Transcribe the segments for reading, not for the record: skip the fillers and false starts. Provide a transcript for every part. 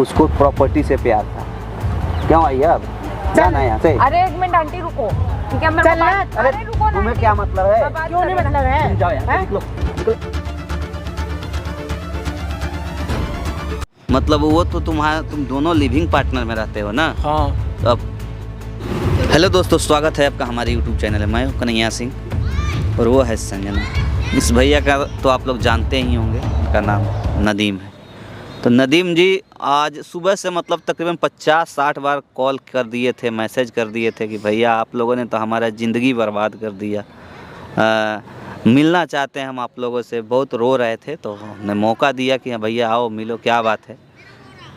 उसको प्रॉपर्टी से प्यार था। क्यों आई अब जाना है यहाँ से? अरे एक मिनट आंटी रुको, ठीक है मैं चल ना। अरे रुको ना, तुम्हें क्या मतलब है? क्यों नहीं मतलब है? तुम जाओ यहाँ से, हैं? निकलो निकलो। मतलब वो तो तुम दोनों लिविंग पार्टनर में रहते हो ना? हाँ। तो अब हेलो दोस्तों, स्वागत है आपका हमारे यूट्यूब चैनल में। मैं हूं कन्हैया सिंह और वो है संजना। इस भैया का तो आप लोग जानते ही होंगे, उनका नाम नदीम है। तो नदीम जी आज सुबह से मतलब तकरीबन 50-60 बार कॉल कर दिए थे, मैसेज कर दिए थे कि भैया आप लोगों ने तो हमारा ज़िंदगी बर्बाद कर दिया, मिलना चाहते हैं हम आप लोगों से। बहुत रो रहे थे तो हमने मौका दिया कि हाँ भैया आओ मिलो, क्या बात है।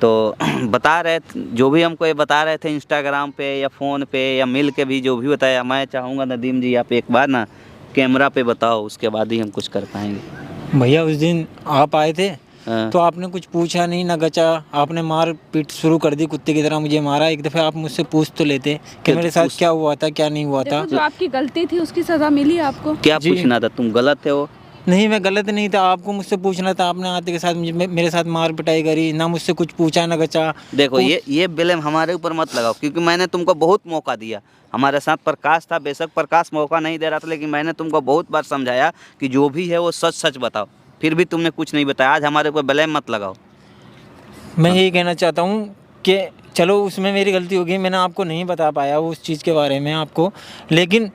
तो बता रहे थे, जो भी हमको ये बता रहे थे इंस्टाग्राम पे या फ़ोन पे या मिल के भी जो भी बताया, मैं चाहूँगा नदीम जी आप एक बार ना कैमरा पे बताओ, उसके बाद ही हम कुछ कर पाएंगे। भैया उस दिन आप आए थे हाँ। तो आपने कुछ पूछा नहीं ना गचा, आपने मार पीट शुरू कर दी, कुत्ते की तरह मुझे मारा। एक दफ़े आप मुझसे पूछ तो लेते कि क्या मेरे साथ क्या हुआ था क्या नहीं हुआ था। देखो जो आपकी गलती थी उसकी सजा मिली आपको। क्या जी। पूछना था? तुम गलत थे वो? नहीं मैं गलत नहीं था, आपको मुझसे पूछना था। आपने आते के साथ मेरे साथ मार पिटाई करी, ना मुझसे कुछ पूछा ना गचा। देखो ये ब्लेम हमारे ऊपर मत लगाओ, क्योंकि मैंने तुमको बहुत मौका दिया। हमारे साथ प्रकाश था, बेशक प्रकाश मौका नहीं दे रहा था, लेकिन मैंने तुमको बहुत बार समझाया कि जो भी है वो सच सच बताओ, फिर भी तुमने कुछ नहीं बताया। आज हमारे ऊपर ब्लेम मत लगाओ। मैं यही कहना चाहता हूँ कि चलो उसमें मेरी गलती होगी, मैंने आपको नहीं बता पाया उस चीज़ के बारे में आपको। लेकिन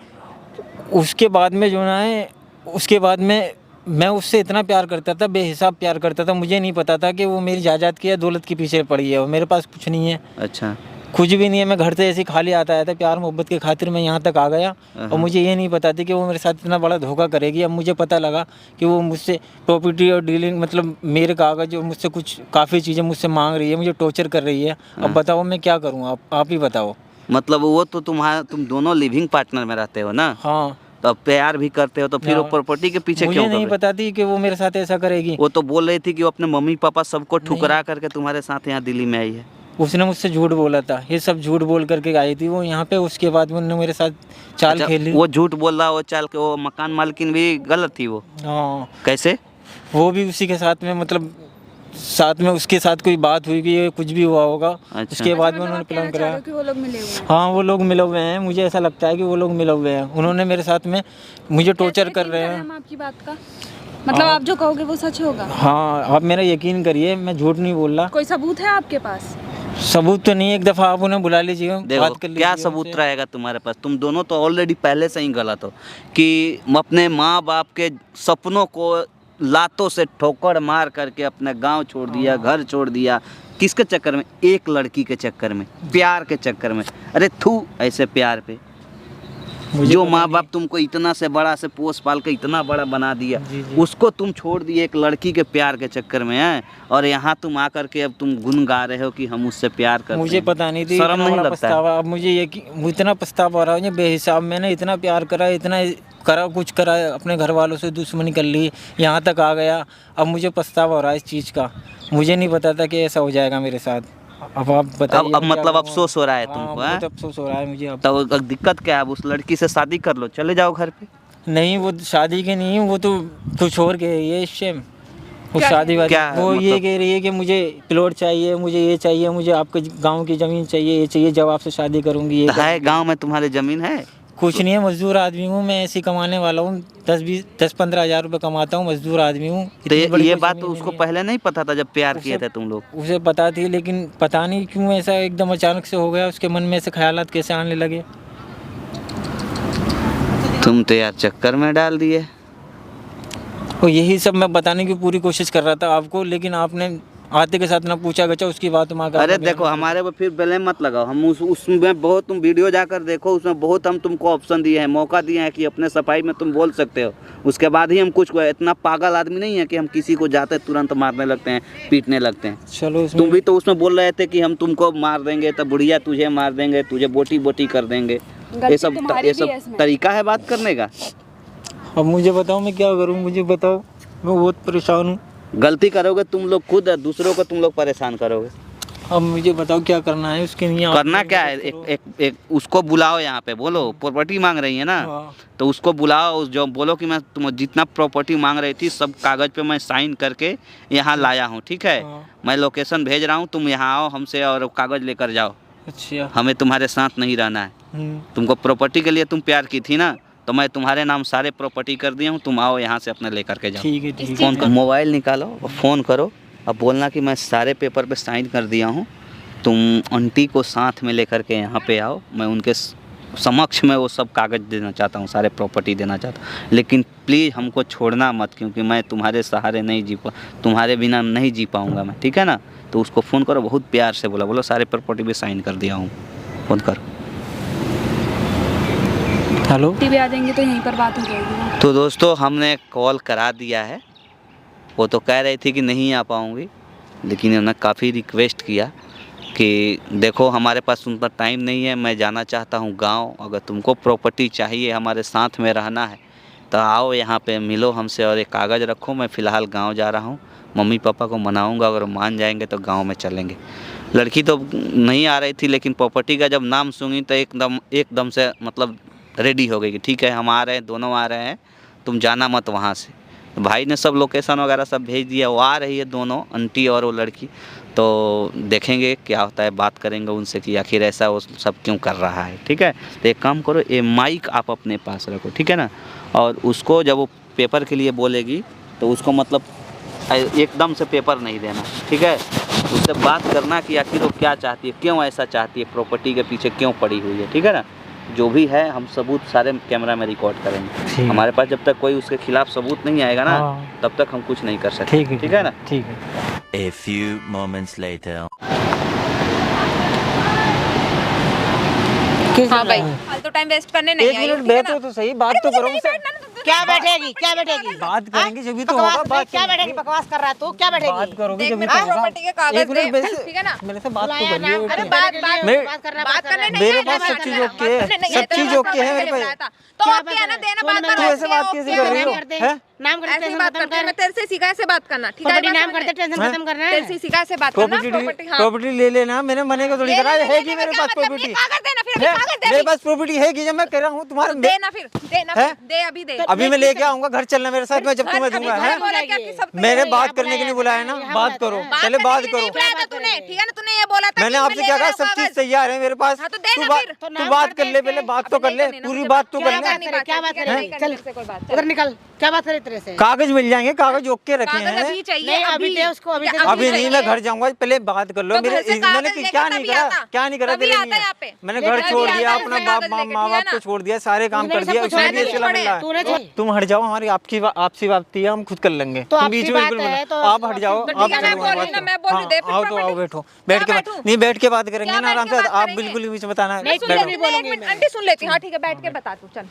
उसके बाद में जो ना है, उसके बाद में मैं उससे इतना प्यार करता था, बेहिसाब प्यार करता था। मुझे नहीं पता था कि वो मेरी जायदाद की या दौलत के पीछे पड़ी है। वो मेरे पास कुछ नहीं है, अच्छा। कुछ भी नहीं है। मैं घर से ऐसे खाली आता था, प्यार मोहब्बत की खातिर मैं यहाँ तक आ गया। और मुझे ये नहीं पता थी कि वो मेरे साथ इतना बड़ा धोखा करेगी। अब मुझे पता लगा कि वो मुझसे प्रॉपर्टी और डीलिंग, मतलब मेरे कागज और मुझसे कुछ काफ़ी चीज़ें मुझसे मांग रही है, मुझे टॉर्चर कर रही है। अब बताओ मैं क्या करूँ, आप ही बताओ। मतलब वो तो तुम दोनों लिविंग पार्टनर में रहते हो ना? हाँ। तो अब प्यार भी करते हो, तो फिर वो प्रॉपर्टी के पीछे मुझे क्यों नहीं कर रहे? पता थी कि वो मेरे साथ ऐसा करेगी। वो तो बोल रही थी कि वो अपने मम्मी पापा सबको ठुकरा करके तुम्हारे साथ यहाँ दिल्ली में आई है। उसने मुझसे झूठ बोला था, ये सब झूठ बोल करके आई थी वो यहाँ पे। उसके बाद में उन्होंने मेरे साथ चाल अच्छा, खेली। वो झूठ बोल रहा, वो चाल के वो मकान मालकिन भी गलत थी वो? हाँ। कैसे? वो भी उसी के साथ में, मतलब साथ में उसके साथ कोई बात हुई कि कुछ भी हुआ होगा। अच्छा। उसके बाद में मतलब उन्होंने आप कहना प्लान चाह रहे कराया। हो कि वो लोग मिले हुए हैं? हाँ वो लोग मिले हुए हैं, मुझे ऐसा लगता है कि वो लोग मिले हुए हैं। उन्होंने मेरे साथ में मुझे टॉर्चर कैसे कर यकीन रहे करें हैं। हम आपकी बात का? मतलब आप जो कहोगे वो सच होगा? हाँ आप मेरा यकीन करिए, मैं झूठ नहीं बोल रहा। कोई सबूत है आपके पास? सबूत तो नहीं, एक दफ़ा आप उन्हें बुला लीजिए, देखो बात कर लीजिए क्या उनसे। सबूत रहेगा तुम्हारे पास? तुम दोनों तो ऑलरेडी पहले से ही गलत हो कि अपने माँ बाप के सपनों को लातों से ठोकर मार करके अपना गांव छोड़ दिया, घर छोड़ दिया। किसके चक्कर में? एक लड़की के चक्कर में, प्यार के चक्कर में। अरे थू ऐसे प्यार पे। जो माँ बाप तुमको इतना से बड़ा से पोस पाल के इतना बड़ा बना दिया, जी। उसको तुम छोड़ दिए एक लड़की के प्यार के चक्कर में है। और यहाँ तुम आकर के अब तुम गुन गा रहे हो कि हम उससे प्यार करते मुझे हैं। पता नहीं थी, शर्म इतना नहीं बड़ा लगता है? पछतावा। अब मुझे ये इतना पछतावा हो रहा है बेहिसाब। मैंने इतना प्यार करा, इतना करा, कुछ करा, अपने घर वालों से दुश्मनी कर ली, यहाँ तक आ गया। अब मुझे पछतावा हो रहा है इस चीज़ का। मुझे नहीं पता था कि ऐसा हो जाएगा मेरे साथ। अब आप बताइए। अब मतलब अफसोस हो रहा है हाँ, तुमको? बहुत हैं? अफसोस हो रहा है मुझे अब। तो दिक्कत क्या है? अब उस लड़की से शादी कर लो, चले जाओ घर पे। नहीं वो शादी के नहीं, वो तो कुछ और कह रही है इस टाइम। वो क्या शादी वाली क्या वो ये मतलब? कह रही है कि मुझे प्लॉट चाहिए, मुझे ये चाहिए, मुझे आपके गांव की ज़मीन चाहिए, ये चाहिए, जब आपसे शादी करूंगी। ये तो है गांव में तुम्हारे जमीन है? कुछ नहीं है, मजदूर आदमी हूँ मैं, ऐसे कमाने वाला हूँ। 10-15 हज़ार रुपये कमाता हूँ, मजदूर आदमी हूँ। तो इतनी बड़ी ये कोई बात ज़मीन तो उसको नहीं है। पहले नहीं पता था जब प्यार किए थे तुम लोग? उसे पता थी, लेकिन पता नहीं क्यों ऐसा एकदम अचानक से हो गया। उसके मन में ऐसे ख्यालात कैसे आने लगे। तुम तो यार चक्कर में डाल दिए। और यही सब मैं बताने की पूरी कोशिश कर रहा था आपको, लेकिन आपने आते के साथ ना पूछा गचा, उसकी बात में आकर। अरे देखो हमारे पे फिर ब्लेम मत लगाओ। हम उसमें बहुत, तुम वीडियो जाकर देखो, उसमें बहुत हम तुमको ऑप्शन दिए हैं, मौका दिए हैं कि अपने सफाई में तुम बोल सकते हो। उसके बाद ही हम कुछ, इतना पागल आदमी नहीं है कि हम किसी को जाते तुरंत मारने लगते हैं, पीटने लगते हैं। चलो तुम भी तो उसमें बोल रहे थे कि हम तुमको मार देंगे, तो बुढ़िया तुझे मार देंगे, तुझे बोटी बोटी कर देंगे। ये सब तरीका है बात करने का? अब मुझे बताओ मैं क्या करूं, मुझे बताओ, मैं बहुत परेशान हूँ। गलती करोगे तुम लोग खुद, दूसरों को तुम लोग परेशान करोगे। अब मुझे बताओ क्या करना है उसके लिए। करना क्या है, एक उसको बुलाओ यहाँ पे, बोलो प्रॉपर्टी मांग रही है ना, हाँ। तो उसको बुलाओ, जो बोलो कि मैं तुम जितना प्रॉपर्टी मांग रही थी सब कागज़ पे मैं साइन करके यहाँ लाया हूँ, ठीक है। हाँ। मैं लोकेशन भेज रहा हूँ, तुम यहाँ आओ हमसे और कागज़ लेकर जाओ। अच्छा। हमें तुम्हारे साथ नहीं रहना है। तुमको प्रॉपर्टी के लिए तुम प्यार की थी ना, तो मैं तुम्हारे नाम सारे प्रॉपर्टी कर दिया हूँ, तुम आओ यहाँ से अपने लेकर के जाओ। ठीक है ठीक फ़ोन है। कर, मोबाइल निकालो और फ़ोन करो, अब बोलना कि मैं सारे पेपर पे साइन कर दिया हूँ, तुम आंटी को साथ में लेकर के यहाँ पे आओ, मैं उनके समक्ष में वो सब कागज़ देना चाहता हूँ, सारे प्रॉपर्टी देना चाहता हूँ, लेकिन प्लीज़ हमको छोड़ना मत, क्योंकि मैं तुम्हारे सहारे नहीं तुम्हारे बिना नहीं जी पाऊँगा मैं, ठीक है ना। तो उसको फ़ोन करो, बहुत प्यार से बोलो सारे प्रॉपर्टी पे साइन कर दिया हूँ, फ़ोन करो। हेलो। टीवी आ जाएंगे तो यहीं पर बात हो जाएगी। तो दोस्तों हमने कॉल करा दिया है, वो तो कह रही थी कि नहीं आ पाऊँगी, लेकिन उन्होंने काफ़ी रिक्वेस्ट किया कि देखो हमारे पास उतना टाइम नहीं है, मैं जाना चाहता हूँ गांव, अगर तुमको प्रॉपर्टी चाहिए हमारे साथ में रहना है तो आओ यहाँ पे मिलो हमसे और एक कागज़ रखो, मैं फ़िलहाल गांव जा रहा हूँ, मम्मी पापा को मनाऊँगा, अगर मान जाएंगे तो गांव में चलेंगे। लड़की तो नहीं आ रही थी, लेकिन प्रॉपर्टी का जब नाम सुनी तो एकदम से मतलब रेडी हो गई कि ठीक है हम आ रहे हैं, दोनों आ रहे हैं, तुम जाना मत वहाँ से। तो भाई ने सब लोकेशन वगैरह सब भेज दिया, वो आ रही है दोनों, आंटी और वो लड़की, तो देखेंगे क्या होता है, बात करेंगे उनसे कि आखिर ऐसा वो सब क्यों कर रहा है, ठीक है। तो एक काम करो, ये माइक आप अपने पास रखो, ठीक है ना, और उसको जब वो पेपर के लिए बोलेगी तो उसको मतलब एकदम से पेपर नहीं देना, ठीक है। उससे बात करना कि आखिर वो क्या चाहती है, क्यों ऐसा चाहती है, प्रॉपर्टी के पीछे क्यों पड़ी हुई है, ठीक है ना। जो भी है हम सबूत सारे कैमरा में रिकॉर्ड करेंगे, हमारे पास जब तक कोई उसके खिलाफ सबूत नहीं आएगा ना, तब तक हम कुछ नहीं कर सकते, ठीक है ना। ठीक है। A few moments later. हाँ भाई, फालतू टाइम वेस्ट करने नहीं आई। एक मिनट बैठो तो सही, बात तो करो मुझसे। क्या बैठेगी, क्या बैठेगी? बात करेंगे जब भी तो होगा। बात क्या बैठेगी? बकवास कर रहा है तू, क्या बैठेगी? बात करोगे देख जब भी मेरे तो होगा। प्रॉपर्टी के कागज एक मिनट दे, वैसे- ठीक है ना? मेरे से बात तो बुलाया करिए। ना, अरे बात करने नहीं मेरे आया, पास बात सब चीज करना है। ओके है, नहीं, सब चीज तेरा ओके है मेरे प्रॉपर्टी पास। तो ओके है ना, देना बात तू ऐसे बात कैसे कर रही हो? हैं? नाम करते ऐसी बात करते हैं, मैं तेरे से सीखा ऐसे बात करना, ठीक है। प्रॉपर्टी नाम करते टेंशन खत्म करना है। तेरे से सीखा ऐसे बात करना, प्रॉपर्टी। हाँ, प्रॉपर्टी ले लेना, मैंने मने को थोड़ी करा है कि मेरे पास प्रॉपर्टी कागज देना, फिर अभी कागज दे। मेरे पास प्रॉपर्टी है कि जब मैं कह रहा हूँ तुम्हारे देना, फिर देना, हैं? फिर दे, अभी दे। अभी मैं लेके आऊंगा, घर चलना मेरे साथ में, जब तुम्हें दूंगा है। बोला क्या कि सब मैंने बात करने के लिए बुलाया ना, बात करो, पहले बात करो। बुलाया था तूने, ठीक है ना, तूने ये बोला था मैंने कि आपसे मैं क्या लेकर कहा, आऊं सब चीज कागज। तैयार है मेरे पास। हाँ, तो दे तू ना बात फिर। तू बात कर ले, पहले बात तो कर ले, पूरी बात तो कर ले। क्या बात करें? चल कोई बात उधर निकल, क्या बात करे तेरे से? कागज मिल जाएंगे, कागज ओके रखे कागज हैं। अभी चाहिए, नहीं, अभी दे उसको, अभी दे। अभी नहीं, मैं घर जाऊंगा, पहले बात कर लो। तो मेरे घर से मैंने कागज क्या लेके नहीं तभी करा, आता। क्या नहीं करा तभी तेरे आता यहाँ पे। लिए। मैंने लेकिन घर अभी छोड़ आता दिया, है, अपना उसमें बाप कागज लेके, माँ ठीक है बाप को ना? छोड़ दिया, सारे काम कर दिया, कुछ उसमें मैंने भी नहीं सिला छोड़े। मिला है। तूने छोड़ी। तुम हट जाओ, हमारी आपसी बात थी, हम खुद कर लेंगे। तो तुम आपसी बीच में बात बिल्कुल है, मत- तो आप हट जाओ, तो आप ठीक है, चलो, मैं बोल बात ना, करो। मैं बोल हाँ, दे, फिर आओ तो आओ, प्रॉपर्टी। बैठो, बैठ के बैठूं? नहीं, बैठ के बात करेंगे क्या ना बैठ आराम के से। बात आप करेंगे? बिल्कुल बीच में बताना। नहीं, सुन ले, बैठो। एक मिनट, आंटी सुन लेती, हाँ ठीक है, बैठ के बता तू, चल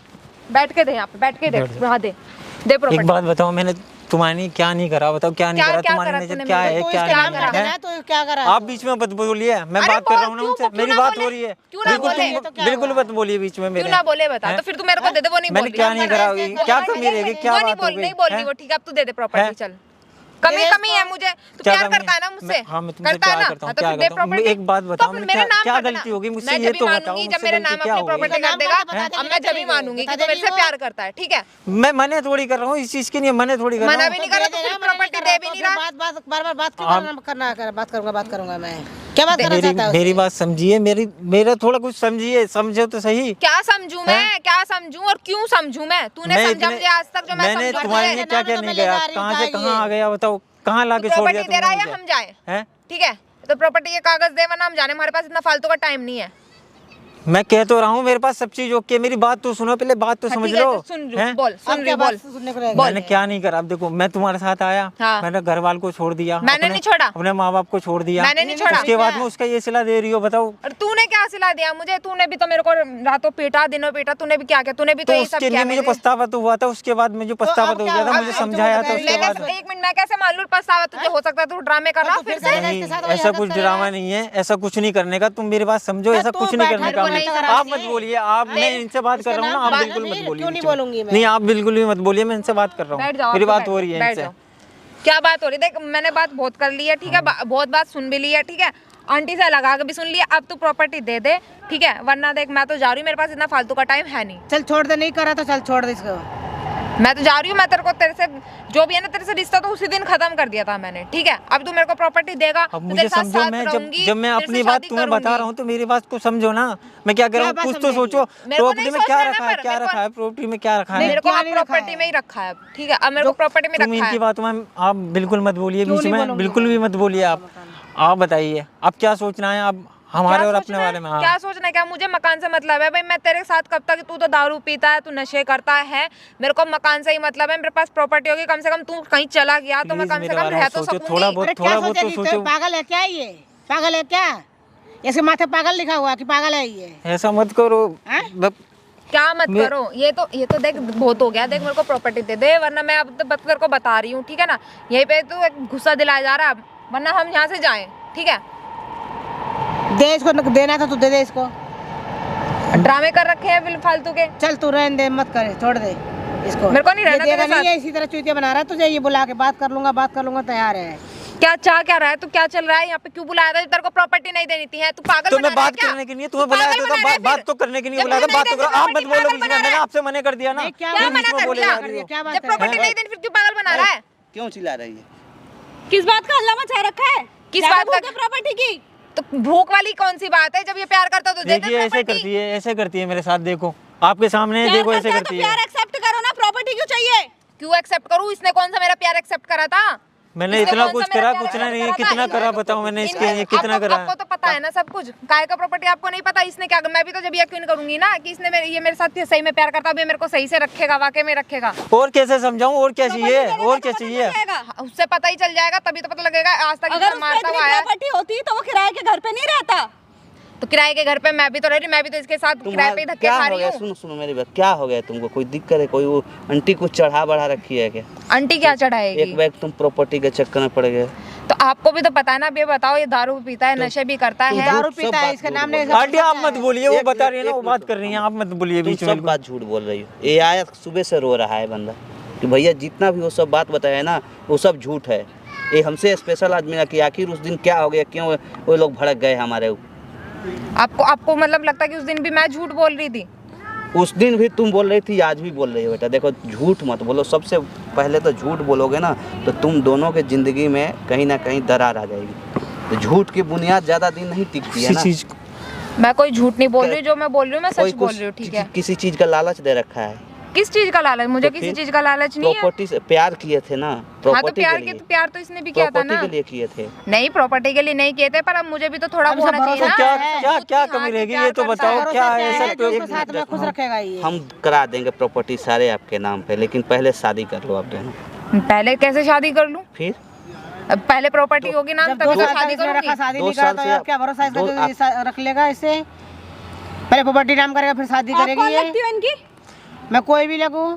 बैठ के दे, यहाँ पे बैठ के दे, हाँ दे एक प्रॉपर्टी। बात बताओ, मैंने तुम्हारे क्या नहीं करा, बताओ क्या नहीं क्या- करा, क्या तुम्हारे करा नजर तूने क्या मेरे है, तो क्या इसके नहीं नाम कर है? देना, तो क्या करा? आप बीच में मत बोलिए, मैं अरे बात कर रहा हूँ ना बोल, उनसे, क्यों मेरी ना बात बोले? हो रही है। क्यों ना बिल्कुल बोले? तुम बिल्कुल मत बोलिए बीच में मेरे। क्यों ना बोले बता, हैं? तो फिर तू मेरे को दे दे, वो नहीं बोल मैंने रही। क्या नहीं करा, क्या कमी रह गई, क्या वो नहीं बात हो बोल, गई? नहीं बोल रही हैं? वो, ठीक है, अब तू दे दे प्रॉपर्टी, हैं? चल। कमी है मुझे, तू क्या प्यार कमी करता है ना मुझसे, हाँ, मैं तुमसे करता है प्यार ना, करता हूँ, हाँ, तो क्या फिर दे करता हूँ। प्रॉपर्टी। एक बात तो बताओ, फिर मैंने मेरे नाम क्या कर देना। गलती होगी मुझसे, मैं ये जब भी तो बताओ, मानूंगी, जब मुझसे मेरे गलती नाम क्या अपनी होगी? प्रॉपर्टी कर नाम देगा, बता दे, अब मैं जब भी मानूंगी कि तू मेरे से प्यार करता है, ठीक है। मैं मने थोड़ी कर रहा हूँ इस चीज के लिए, मने थोड़ी कर मना रहा भी हूँ। नहीं कर रहा, तो फिर प्रॉपर्टी दे भी नहीं रहा। बात बार बात क्यों करना? बात करूंगा मैं। क्या बात करना चाहता है? मेरी बात समझिए, मेरा थोड़ा कुछ समझिए, समझो तो सही। क्या समझूं मैं, क्या समझूं और क्यों समझूं मैं? तूने समझा मुझे आज तक जो मैं मैंने समझा तुम्हारे लिए क्या क्या नहीं गया, कहाँ से कहाँ आ गया, बताओ कहाँ ला के छोड़ दिया प्रॉपर्टी दे रहा है या तुमने हम जाए, हैं? ठीक है, तो प्रॉपर्टी के कागज दे वरना हम जाने, हमारे पास इतना फालतू का टाइम नहीं है। मैं कह तो रहा हूँ मेरे पास सब चीज ओके, मेरी बात तो सुनो, पहले बात तो हाँ, समझ ठीक है, लो। तो सुन हैं? बोल, सुन अब रही क्या बोल। बात सुनने को रहेगा? मैंने क्या नहीं करा, अब देखो मैं तुम्हारे साथ आया, हाँ। मैंने घर वाल को छोड़ दिया, मैंने नहीं छोड़ा। अपने माँ बाप को छोड़ दिया, मैंने नहीं छोड़ा। उसके बाद में उसका ये सिला दे रही हो, बताओ। और तूने क्या सिला दिया मुझे? तूने भी तो मेरे को रातों पीटा, दिनों पीटा, तूने भी क्या किया? तूने भी तो तो ये सब उसके लिए किया मुझे मेरे। पछतावा तो हुआ था, उसके बाद मुझे पछतावा तो हो गया था, मुझे समझाया था उसके बाद। एक मिनट, मैं कैसे मान लूं पछतावा तुझे हो सकता है? तू ड्रामे कर रहा है फिर से। नहीं, ऐसा कुछ ड्रामा नहीं है, ऐसा कुछ नहीं करने का, तुम मेरी बात समझो, ऐसा कुछ नहीं करने का। आप मत बोलिए, आप, मैं इनसे बात कर रहा हूँ ना, आप बिल्कुल मत बोलिए। क्यों नहीं बोलूंगी मैं? नहीं, आप बिल्कुल भी मत बोलिए, मैं इनसे बात कर रहा बैठ हूँ, जाओ, मेरी आप तो बात हो रही है बैठ इनसे। जाओ। क्या बात हो रही? देख मैंने बात बहुत कर ली है, ठीक है, बहुत बात सुन भी ली है, ठीक है, आंटी से लगा के भी सुन लिया। अब तू प्रॉपर्टी दे दे, ठीक है, वरना देख मैं तो जा रही हूँ, मेरे पास इतना फालतू का टाइम है नहीं। चल छोड़ दे, नहीं करा तो चल छोड़ दे इसको। मैं तो जा रही हूँ, मैं तेरे को, तेरे से जो भी है ना, तेरे से रिश्ता तो उसी दिन खत्म कर दिया था मैंने, ठीक है। अब तू मेरे को प्रॉपर्टी देगा अब तो मुझे तेरे साथ समझो, साथ मैं रहूंगी, जब मैं तेरे से अपनी बात शादी तुम्हें बता करूंगी। रहा हूँ तो मेरी बात को समझो ना। मैं क्या कर रहा हूँ, क्या बात कुछ तो समझेगी? सोचो। मेरे को प्रॉपर्टी नहीं में क्या सोचना रखा ना, है, पर क्या मेरे को- रखा है, प्रॉपर्टी में क्या रखा है? मेरे को क्या अब नहीं रखा प्रॉपर्टी है? में ही रखा है, ठीक है, अब मेरे को प्रॉपर्टी में तुम रखा इनकी है। बातों में आप बिल्कुल मत बोलिए क्यों बीच नहीं में, बोलूंगी बिल्कुल मैं? भी मत बोलिए। आप बताइए आप क्या सोचना है, आप हमारे क्या और अपने सोचना है? बारे में। हाँ क्या सोचना है? क्या मुझे मकान से मतलब है भाई? मैं तेरे साथ कब तक? तू तो दारू पीता है, तू नशे करता है, मेरे को मकान से ही मतलब है। मेरे पास प्रॉपर्टी होगी, कम से कम तू कहीं चला गया तो मैं प्लीज कम से मेरे कम बारे रह में तो सोचो, सकूंगी। थोड़ा बहुत अरे थोड़ा क्या बहुत तो सोचेगी? सोचो। पागल है क्या ये? पागल है क्या? इसके माथे पागल लिखा हुआ कि पागल है ये? ऐसा मत करो। हैं? क्या मत करो? ये तो देख बहुत हो गया। देख मेरे को प्रॉपर्टी दे दे, वरना मैं अब तो तेरे को बता रही हूँ, ठीक है ना। यहीं पे तू एक गुस्सा दिलाया जा रहा है, वरना हम यहाँ से जाएं, ठीक है। दे इसको, देना था तो दे दे इसको। ड्रामे कर रखे हैं फालतू के। चल तू रहने दे, मत करे, छोड़ दे इसको। मेरे को नहीं रहना ये देगा तेरे नहीं, साथ। ये इसी तरह चूतिया बना रहा है तुझे। ये बुला के बात कर लूंगा तैयार है। क्या चाह क्या रहा है? तू क्या चल रहा है यहाँ पे? क्यों बुलाया था? तेरे को प्रॉपर्टी नहीं देनी थी है? तू पागल तो बना मैं रहा है बात क्या? करने के लिए तू तुम्हें बुलाया पागल था, बना रहा है बात फिर? तो करने के लिए जब बुलाया था। मुझे बात तो नहीं करो, देनी आप मत प्रॉपर्टी, बोलो पागल बीच में। बना रहा मैंने है। आपसे मना कर दिया ना। नहीं, क्या क्या फिर बीच मना में कर बोले दिया? जा रही हो। क्या बात जब कर प्रॉपर्टी रही है? नहीं देनी फिर क्यों पागल बना रहा है? क्यों चिल्ला रही है? किस बात का हल्ला मचा रखा है? किस ज्यादा बात का? भूख है प्रॉपर्टी की? तो भूख वाली कौन सी बात है? जब ये प्यार करता तो दे दे देखिए ऐसे प्रॉपर्टी। करती है, ऐसे करती है मेरे साथ। देखो आपके सामने है, प्यार देखो ऐसे करता है तो करती है। प्यार एक्सेप्ट करो ना, प्रॉपर्टी क्यों चाहिए? क्यों एक्सेप्ट करूँ? इसने कौन सा मेरा प्यार एक्सेप्ट करा था? मैंने इसने इतना कौन सा कुछ मेरा करा, प्यार कुछ accept नहीं, करा था? कितना करा बताओ मैंने इसके लिए, कितना आपको, करा। आपको तो पता है ना सब कुछ। काय का प्रॉपर्टी आपको नहीं पता इसने क्या? मैं भी तो जब यकीन करूंगी ना कि इसने ये मेरे साथ सही में प्यार करता, अभी मेरे को सही से रखेगा, वाकई में रखेगा। और कैसे समझाऊं, और क्या चाहिए, और क्या चाहिए? उससे पता ही चल जाएगा, तभी तो पता लगेगा। आज तक अगर इतना उसमें मारता इतनी हुआ आया, प्रॉपर्टी होती तो वो किराए के घर पे नहीं रहता। तो किराए के घर पे मैं भी तो रह रही, मैं भी तो इसके साथ किराए पे ही धक्के क्या खा हो रही गया? हूँ। सुनो सुनो मेरी बात, क्या हो गया तुमको? कोई दिक्कत है? कोई वो आंटी कुछ चढ़ा बढ़ा रखी है क्या? आंटी क्या चढ़ाएगी? एक बैग तुम प्रॉपर्टी के चक्कर में पड़ गए। तो आपको भी तो पता है ना। अब ये बताओ, ये दारू भी पीता है, नशे भी करता है। दारू सब पीता है, बात इसका झूठ नाम बोल नहीं। रही आंटी आप मत बोलिए, वो एक बता मिनट, रही है ना, एक वो मिनट बात कर रही हैं, आप मत बोलिए तुम बीच में। सब बात झूठ बोल रही हो। ये आया सुबह से रो रहा है बंदा कि भैया जितना भी वो सब बात बताया है ना, वो सब झूठ है। ये हमसे स्पेशल आदमी है कि आखिर उस दिन क्या हो गया, क्यों वो लोग भड़क गए हमारे ऊपर। आपको मतलब लगता है कि उस दिन भी मैं झूठ बोल रही थी? उस दिन भी तुम बोल रही थी, आज भी बोल रही हो। बेटा देखो, झूठ मत बोलो। सबसे पहले तो झूठ बोलोगे ना तो तुम दोनों के ज़िंदगी में कहीं ना कहीं दरार आ जाएगी। तो झूठ की बुनियाद ज़्यादा दिन नहीं टिकती है किसी ना। चीज मैं कोई झूठ नहीं बोल रही, जो मैं बोल रही हूँ मैं कोई सच बोल कुछ रही हूँ, ठीक है। किसी चीज़ का लालच दे रखा है। किस चीज का लालच? मुझे तो किसी फिर चीज का लालच नहीं है। प्रॉपर्टी से प्यार किए थे ना, हाँ तो प्रॉपर्टी प्यार के के लिए। तो प्यार तो इसने भी किया था प्रॉपर्टी ना। के लिए किए थे। नहीं, प्रॉपर्टी के लिए नहीं किए थे, पर अब मुझे भी तो थोड़ा अब वो होना सब चाहिए भरोसा ना। क्या है। क्या क्या खुद की कमी हाँ, रहेगी, प्यार ये तो करता बताओ है। क्या भरोसा है है ऐसा? जो एक उसको साथ में खुश रखेगा ये। हम करा देंगे प्रॉपर्टी सारे आपके नाम पे, लेकिन पहले शादी कर लो आप दोनों। पहले कैसे शादी कर लूं? फिर अब पहले प्रॉपर्टी होगी ना, जब तभी 2 तो साल शादी तक इसने रखा, करूंगी। शादी 2 नहीं करा साल तो से आप क्या भरोसा है इसका दो- जो ये रख लेगा इसे? पहले प्रॉपर्टी नाम करेगा फिर शादी आप करेगी कौन ये। लगती हो इनकी? मैं कोई भी लगूं?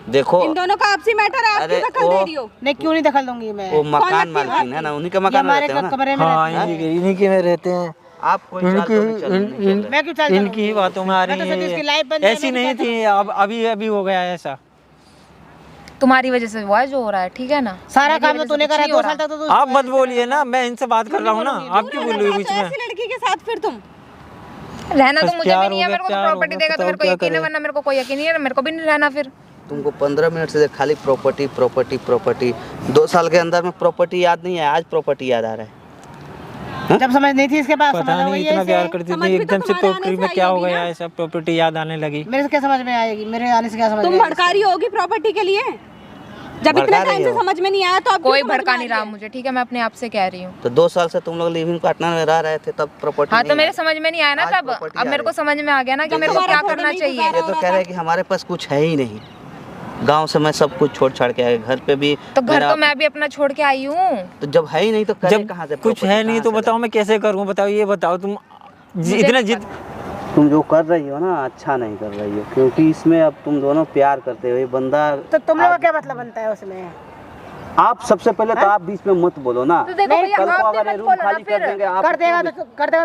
देखो, इन दोनों का आपसी मैटर है, आप अरे क्यों दखल वो- दे रही हो? नहीं, क्यों नहीं दखल दूंगी मैं? वो मकान लगती है मालकिन है ना, उन्हीं का ये मकान में हमारे रहते हो ना। कमरे में हाँ रहती है। इन्हीं के में रहते हैं। आप कोई चाल तो नहीं चल रहे। मैं क्यों चल इनकी ही बातों में आ मैं तो सोची इसकी रही लाइफ बन है। जाए, ऐसी मैं नहीं भी थी, अब अभी अभी हो गया है ऐसा। तुम्हारी वजह से हुआ है जो हो रहा है, ठीक है ना। सारा मेरी काम तो वजह से तूने कुछ करा। नहीं 2 हो साल रहा। तक तो आप मत बोलिए ना, मैं इनसे बात कर रहा हूँ ना, आप क्यों बोल रहे हो बीच तो में? ऐसी लड़की के साथ फिर तुम रहना बस तो मुझे भी प्यार नहीं है, हो मेरे को तो गया, प्यार प्रॉपर्टी हो देगा गया, तो मेरे को बताओ यकीन है, क्या वरना मेरे को कोई यकीन नहीं है, मेरे को भी नहीं रहना फिर। तुमको 15 मिनट से खाली प्रॉपर्टी प्रॉपर्टी प्रॉपर्टी। 2 साल के अंदर में प्रॉपर्टी याद नहीं है, आज प्रॉपर्टी याद आ रहा है। जब समझ नहीं थी इसके पास, पता समझ आ नहीं गई इतना है प्यार इसे। करती समझ थी, भी तो एकदम से तुम्हारे प्रॉपर्टी आने में से क्या आई हो होगी गया ना। ऐसा, प्रॉपर्टी याद आने लगी। मेरे से क्या समझ में आएगी? मेरे आने से क्या समझ तुम में आएगी? भड़का रही होगी प्रॉपर्टी के लिए। जब भड़का इतने टाइम रही से हो। समझ में नहीं आया तो अब कोई क्यों समझ में भड़का आ नहीं रही रहा है? मुझे, ठीक है, मैं अपने आप से कह रही हूँ। तो 2 साल से तुम लोग लिविंग पार्टनर में रह रहे थे, तब प्रॉपर्टी हाँ तो नहीं मेरे आई। समझ में नहीं आया ना आज तब। प्रॉपर्टी अब आ मेरे को रही। समझ में आ गया ना कि मेरे को तुम्हारा क्या फोटो करना नहीं चाहिए। गुजारा ये तो कह रहे हैं कि हमारे पास कुछ है ही नहीं। गांव से मैं सब कुछ छोड़ छाड़ के आया, घर पे भी तो घर मेरा- तो मैं भी अपना छोड़ के आई हूँ। तो जब है ही नहीं तो करे जब कहाँ से? कुछ है नहीं तो बताओ मैं कैसे करूँ? बताओ, ये बताओ तुम इतना जिद। तुम जो कर रही हो ना, अच्छा नहीं कर रही हो, क्योंकि इसमें अब तुम दोनों प्यार करते हो। ये बंदा तो तुम लोग का क्या मतलब बनता है उसमें? आप सबसे पहले तो आप बीच में मत बोलो ना। तो देखो भैया कल को आप भी अगर ये मत रूम बोलो ना खाली कर फिर। देंगे आप कर देगा तो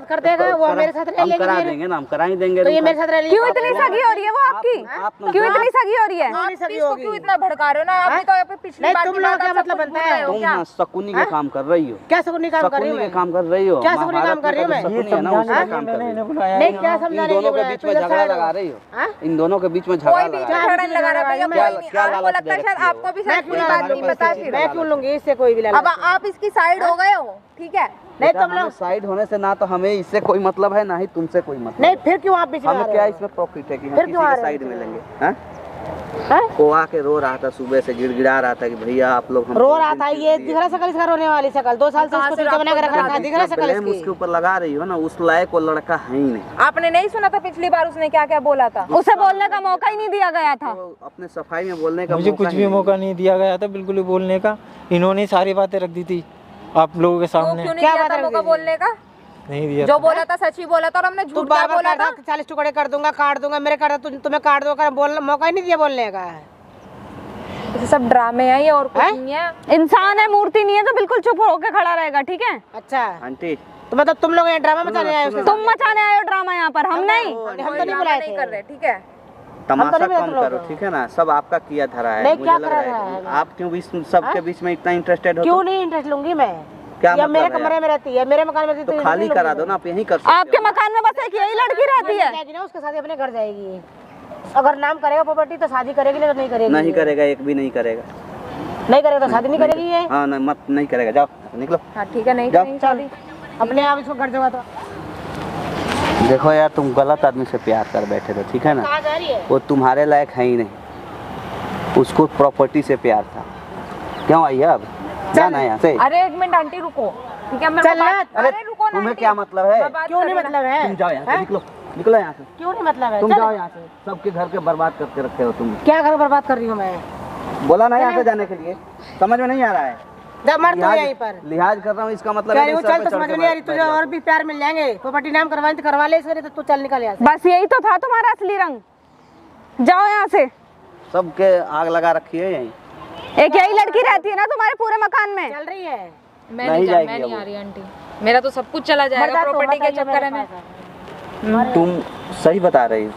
कर देगा वो मेरे साथ रह हम लेंगे करा फिर। देंगे ना, हम करा ही देंगे। तो ये रूम मेरे साथ रह लेंगे। क्यों इतनी सगी हो रही है वो आपकी? आप क्यों इतनी सगी हो रही है? आप भी इसको क्यों इतना भड़का रहे हो ना? आप भी तो यहाँ पे पिछली नहीं, बार तुम की लोगों बात का आप सब मतलब कुछ बनता भूल है। रहे हो तुम क्या? ना शकुनी के काम कर रही हो। क्या शकुनी काम कर रही शकुनी हूँ के मैं? काम कर रही हो। क्या शकुनी काम कर रही हूँ मैं? ये शकुनी है ना, उसका समझाने काम कर मैंने रही इन्हें हो। बुलाया नहीं है क्या यहाँ। इन समझाने दोनों के के बीच में झगड़ा लगा रही हो। इन दोनों के बीच में झगड़ा कोई भी लगा रही हो। झगड़ा लगा रहा है भैया, क्या- कोई नहीं। क्या आपको लालच लगता है दे शायद रखी है आपको भी वो? शायद पूरी बात नहीं पता फिर। मैं क्यों लूंगी इससे कोई भी लालच? अब आप इसकी साइड हो गए हो, ठीक है? नहीं बेटा, तुम हमें लोग साइड होने से ना तो हमें इससे कोई मतलब है, ना ही तुमसे कोई मतलब। नहीं फिर क्यों आप बीच में आ हमें रहे क्या हो? इसमें प्रॉफिट है कि हम फिर किसी क्यों आ के रहे हो साइड में लेंगे? हैं? हैं? वो आके रो रहा था सुबह से, गिड़गिड़ा रहा था कि भैया आप लोग हम रो रहा था ये दिख रहा शकल इसका रोने वाली शकल 2 साल से कहाँ इसको से पीछे बना कर रखा आपको है दिख रहा शकल ब्लेम उसके इसकी। ऊपर लगा रही हो ना, उस लायक वो लड़का है ही नहीं। आपने नहीं सुना था पिछली बार उसने क्या क्या बोला था? उसे बोलने का मौका ही नहीं दिया गया था। तो अपने सफाई में बोलने का मुझे मौका कुछ ही भी नहीं मौका नहीं दिया गया था बिल्कुल भी बोलने का। इन्होंने सारी बातें रख दी थी आप लोगों के क्यों सामने। क्यों नहीं क्या दिया बात था रख मौका दी? बोलने का? नहीं दिया जो बोला था सच ही बोला था और हमने तू झूठ क्या बार बोला था? 40 टुकड़े कर दूंगा काट दूंगा मेरे काट तुम्हें काट दूंगा बोलना मौका ही नहीं दिया बोलने का। ये सब ड्रामे हैं ये और कुछ हैं? नहीं है। इंसान है, मूर्ति नहीं है, तो बिल्कुल चुप होकर खड़ा रहेगा, ठीक है? अच्छा आंटी तो मतलब तुम लोग ये ड्रामा मचाने आए उसके तुम मचाने आए हो ड्रामा यहाँ पर, हम नहीं। हम कोई तो नहीं ड्रामा बुलाए नहीं थे। कर रहे, ठीक है? तमाशा नहीं कम करो, ठीक है ना? सब आपका किया धरा है। नहीं, मुझे क्या लग करा रहा रहा है है? आप क्यों भी सबके बीच में इतना इंटरेस्टेड हो? क्यों नहीं इंटरेस्ट लूंगी मैं? क्या या मतलब मेरे है कमरे यार? में रहती है मेरे मकान में रहती तो है, खाली नहीं करा लूंगी दो ना, आप यहीं कर सकते आपके हो। मकान में बस एक यही लड़की रहती है। जाएगी ना उसके साथ ही अपने घर जाएगी। अगर नाम करेगा प्रॉपर्टी तो शादी करेगी नहीं तो नहीं करेगी। नहीं करेगा, एक भी नहीं करेगा। नहीं करेगा तो शादी नहीं करेगी ये। हाँ नहीं, मत नहीं करेगा, जाओ निकलो। हाँ ठीक है, नहीं जाओ। करेंगे शादी। अपने आप इसको कर देगा तो देखो यार, तुम गलत आदमी से प्यार कर बैठे थे, ठीक है ना? कहाँ जा रही है? वो तुम्हारे लायक है ही नहीं, उसको प्रॉपर्टी से प्यार था। क्यों आई है अब? जाना है यहाँ से। अरे एक मिनट आंटी रुको, ठीक है? मेरे को चल ना। बात- अरे रुको ना तुम्हें आंटी। क्या मतलब है? मैं बात क्यों कर नहीं रही हूँ मतलब है? तुम जाओ यहाँ से, हैं? निकलो निकलो यहाँ से। क्यों नहीं मतलब है? तुम चल। जाओ यहाँ से, सबके घर के बर्बाद करके रखे हो तुम। क्या घर बर्बाद कर रही हूँ मैं? बोला ना यहाँ से जाने के लिए, समझ में नहीं आ रहा है? जब मर तो लिहाज- यहीं पर लिहाज कर रहा हूँ, इसका मतलब क्या है वो नहीं, सर चल पे तो चढ़ समझ के में नहीं आ रही बैठ तुझे जाओ। और भी प्यार मिल जाएंगे। प्रॉपर्टी नाम करवानी तो करवा ले इसके, तो चल निकल यहाँ से। बस यही तो था तुम्हारा असली रंग। जाओ यहाँ से। सबके आग लगा रखी है यहीं। एक यही लड़की रहती है ना तुम्हारे पूरे मकान में। चल रही है मैं नहीं नहीं जाएगी मैं अब नहीं वो। आ रही आंटी। मेरा तो सब कुछ चला जाएगा मरदा तो प्रॉपर्टी के मत आइए चक्कर मेरे में। पास। तुम सही बता रही हो,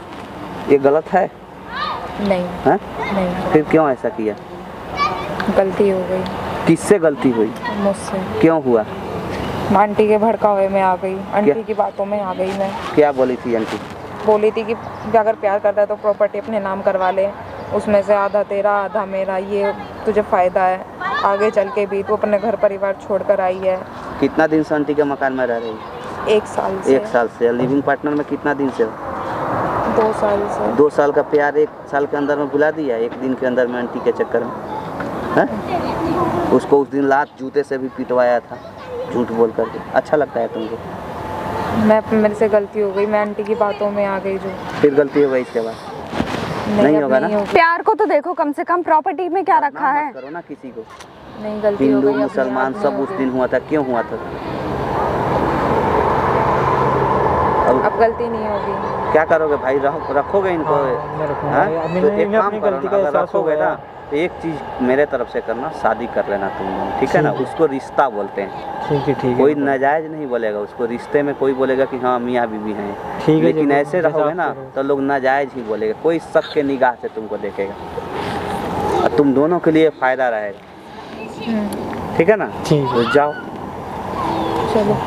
ये गलत है? नहीं हैं? नहीं, फिर क्यों ऐसा किया? गलती हो गई किससे गलती हुई? मुझसे। क्यों हुआ? आंटी के भड़कावे में आ गई, आंटी की बातों में आ गई मैं। क्या बोली थी आंटी? बोली थी कि अगर प्यार करता है तो प्रॉपर्टी अपने नाम करवा ले, उसमें से आधा तेरा आधा मेरा, ये तुझे फ़ायदा है आगे चल के भी। तू अपने घर परिवार छोड़कर आई है। कितना दिन से आंटी के मकान में रह रही है? 1 साल से। 1 साल से। लिविंग पार्टनर में कितना दिन से हो? 2 साल से। 2 साल का प्यार 1 साल के अंदर में भुला दिया, 1 दिन के अंदर में आंटी के चक्कर में? हैं? उसको उस दिन लात जूते से भी पिटवाया था, झूठ बोल करके। अच्छा लगता है तुमको? मेरे से गलती हो गई, मैं आंटी की बातों में आ गई जो। फिर गलती हो गई इसके बाद? नहीं अब होगा ना? होगी। प्यार को तो देखो कम से कम, प्रॉपर्टी में क्या रखा बदनाम है? मत करो ना किसी को। नहीं गलती हो हिंदू गई। मुसलमान सब उस दिन हुआ था, क्यों हुआ था? अब गलती नहीं होगी। क्या करोगे भाई? रखोगे इनको? हाँ, मैं रखूंगा। हाँ? अभी तो नहीं, एक इन्हें काम अपनी करो गलती ना, का अगर एहसास हो रखोगे गया। ना तो एक चीज मेरे तरफ से करना, शादी कर लेना तुम लोग, ठीक है ना? उसको रिश्ता बोलते हैं। ठीक है कोई नाजायज नहीं बोलेगा उसको, रिश्ते में कोई बोलेगा कि हाँ मियाँ बीवी हैं, ठीक है, लेकिन जरूर, ऐसे जैसा रहोगे आप ना करो। तो लोग नाजायज ही बोलेगा, कोई शक के निगाह से तुमको देखेगा और तुम दोनों के लिए फायदा रहेगा, ठीक है ना? ठीक है। तो जाओ। चलो।